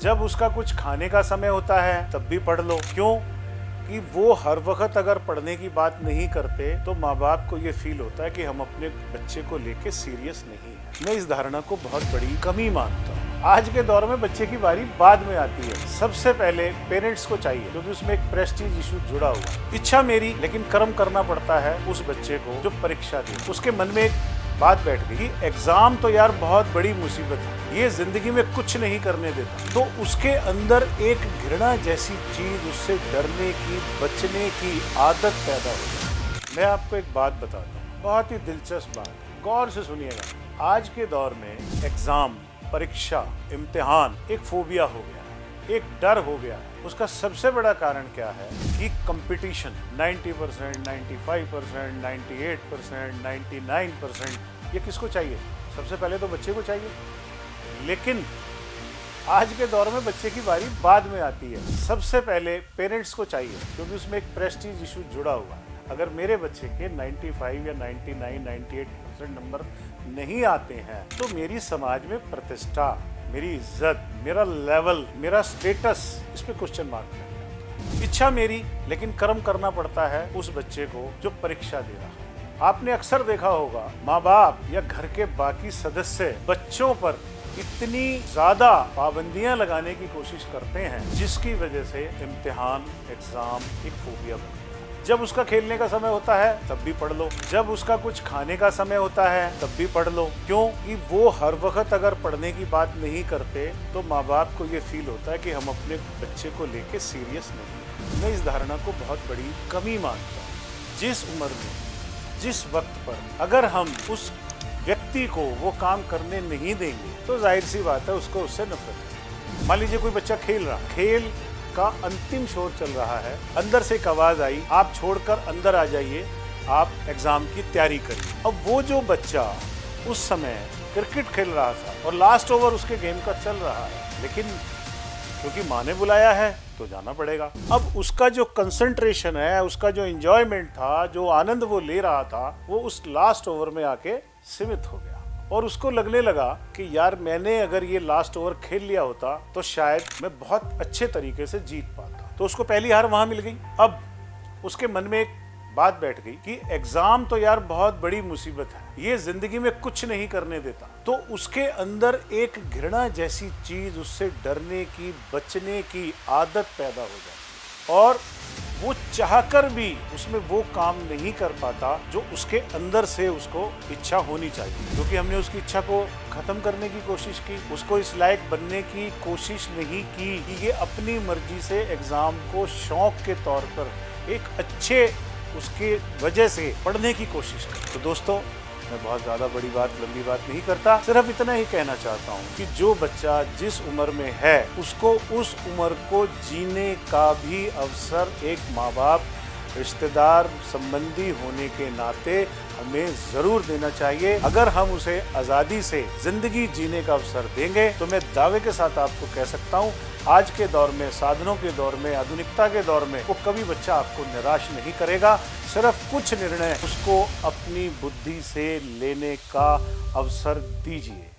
जब उसका कुछ खाने का समय होता है तब भी पढ़ लो। क्यों कि वो हर वक्त अगर पढ़ने की बात नहीं करते तो माँ बाप को ये फील होता है कि हम अपने बच्चे को लेके सीरियस नहीं है। मैं इस धारणा को बहुत बड़ी कमी मानता हूँ। आज के दौर में बच्चे की बारी बाद में आती है। सबसे पहले पेरेंट्स को चाहिए, क्योंकि उसमें एक प्रेस्टीज इशू जुड़ा हुआ है। इच्छा मेरी, लेकिन कर्म करना पड़ता है उस बच्चे को जो परीक्षा दे। उसके मन में एक बात बैठ गई, एग्जाम तो यार बहुत बड़ी मुसीबत है, ये जिंदगी में कुछ नहीं करने देता। तो उसके अंदर एक घृणा जैसी चीज, उससे डरने की, बचने की आदत पैदा हो जाती है। मैं आपको एक बात बताता हूँ, बहुत ही दिलचस्प बात, गौर से सुनिएगा। आज के दौर में एग्जाम, परीक्षा, इम्तिहान एक फोबिया हो गया है, एक डर हो गया है। उसका सबसे बड़ा कारण क्या है कि कंपटीशन 90%, 95%, 98%, 99%, ये किसको चाहिए? सबसे पहले तो बच्चे को चाहिए। लेकिन आज के दौर में बच्चे की बारी बाद में आती है। सबसे पहले पेरेंट्स को चाहिए, क्योंकि उसमें एक प्रेस्टीज इशू जुड़ा हुआ है। अगर मेरे बच्चे के 95 या 99, 98% नंबर नहीं आते हैं तो मेरी समाज में प्रतिष्ठा, मेरी इज्जत, मेरा लेवल, मेरा स्टेटस, इस पे क्वेश्चन मार्क है। इच्छा मेरी, लेकिन कर्म करना पड़ता है उस बच्चे को जो परीक्षा दे रहा है। आपने अक्सर देखा होगा, माँ बाप या घर के बाकी सदस्य बच्चों पर इतनी ज्यादा पाबंदियां लगाने की कोशिश करते हैं जिसकी वजह से इम्तिहान, एग्जाम एक फोबिया बन गया। जब उसका खेलने का समय होता है तब भी पढ़ लो, जब उसका कुछ खाने का समय होता है तब भी पढ़ लो। क्यों कि वो हर वक्त अगर पढ़ने की बात नहीं करते तो माँ बाप को ये फील होता है कि हम अपने बच्चे को लेके सीरियस नहीं। मैं इस धारणा को बहुत बड़ी कमी मानता हूँ। जिस उम्र में, जिस वक्त पर अगर हम उस व्यक्ति को वो काम करने नहीं देंगे तो जाहिर सी बात है उसको उससे नफरत है। मान लीजिए कोई बच्चा खेल रहा, खेल का अंतिम छोर चल रहा है, अंदर से एक आवाज आई, आप छोड़कर अंदर आ जाइए, आप एग्जाम की तैयारी करिए। अब वो जो बच्चा उस समय क्रिकेट खेल रहा था और लास्ट ओवर उसके गेम का चल रहा है, लेकिन क्योंकि माँ ने बुलाया है तो जाना पड़ेगा। अब उसका जो कंसंट्रेशन है, उसका जो एंजॉयमेंट था, जो आनंद वो ले रहा था, वो उस लास्ट ओवर में आके सीमित हो गया। और उसको लगने लगा कि यार मैंने अगर ये लास्ट ओवर खेल लिया होता तो शायद मैं बहुत अच्छे तरीके से जीत पाता। तो उसको पहली हार वहां मिल गई। अब उसके मन में एक बात बैठ गई कि एग्जाम तो यार बहुत बड़ी मुसीबत है, ये जिंदगी में कुछ नहीं करने देता। तो उसके अंदर एक घृणा जैसी चीज, उससे डरने की, बचने की आदत पैदा हो जाती है और वो चाहकर भी उसमें वो काम नहीं कर पाता जो उसके अंदर से उसको इच्छा होनी चाहिए। क्योंकि हमने उसकी इच्छा को खत्म करने की कोशिश की, उसको इस लायक बनने की कोशिश नहीं की कि ये अपनी मर्जी से एग्जाम को शौक के तौर पर एक अच्छे उसके वजह से पढ़ने की कोशिश करे। तो दोस्तों, मैं बहुत ज़्यादा बड़ी बात, लंबी बात नहीं करता, सिर्फ इतना ही कहना चाहता हूँ कि जो बच्चा जिस उम्र में है उसको उस उम्र को जीने का भी अवसर एक माँ बाप, रिश्तेदार, संबंधी होने के नाते हमें ज़रूर देना चाहिए। अगर हम उसे आज़ादी से ज़िंदगी जीने का अवसर देंगे तो मैं दावे के साथ आपको कह सकता हूँ, आज के दौर में, साधनों के दौर में, आधुनिकता के दौर में, वो कभी बच्चा आपको निराश नहीं करेगा। सिर्फ कुछ निर्णय उसको अपनी बुद्धि से लेने का अवसर दीजिए।